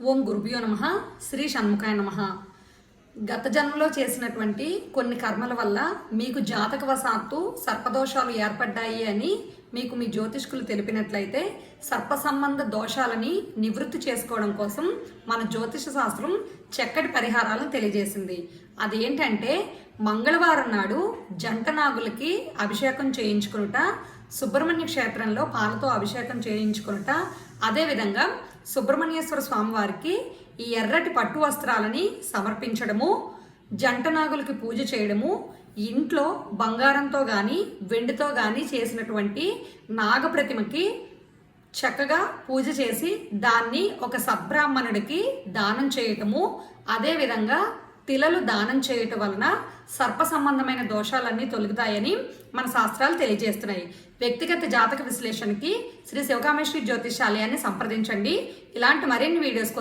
ఓం గురుభ్యో నమః. శ్రీ షణ్ముఖాయ నమః. గత జన్మలో చేసినటువంటి కొన్ని కర్మల వల్ల మీకు జాతకవశాత్తు సర్పదోషాలు ఏర్పడ్డాయి అని మీకు మీ జ్యోతిష్కులు తెలిపినట్లయితే సర్ప సంబంధ దోషాలని నివృత్తి చేసుకోవడం కోసం మన జ్యోతిష శాస్త్రం చక్కటి పరిహారాలను తెలియజేసింది. అదేంటంటే మంగళవారం నాడు జంట నాగులకి అభిషేకం చేయించుకునుట, సుబ్రహ్మణ్య క్షేత్రంలో పాలతో అభిషేకం చేయించుకునుట, అదేవిధంగా సుబ్రహ్మణ్యేశ్వర స్వామివారికి ఈ ఎర్రటి పట్టు వస్త్రాలని సమర్పించడము, జంట నాగులకి పూజ చేయడము, ఇంట్లో బంగారంతో కానీ వెండితో కానీ చేసినటువంటి నాగప్రతిమకి చక్కగా పూజ చేసి దాన్ని ఒక సబ్రాహ్మణుడికి దానం చేయటము, అదేవిధంగా తిలలు దానం చేయటం వలన సర్ప సంబంధమైన దోషాలన్నీ తొలగుతాయని మన శాస్త్రాలు తెలియజేస్తున్నాయి. వ్యక్తిగత జాతక విశ్లేషణకి శ్రీ శివకామేశ్వరి జ్యోతిషాలయాన్ని సంప్రదించండి. ఇలాంటి మరిన్ని వీడియోస్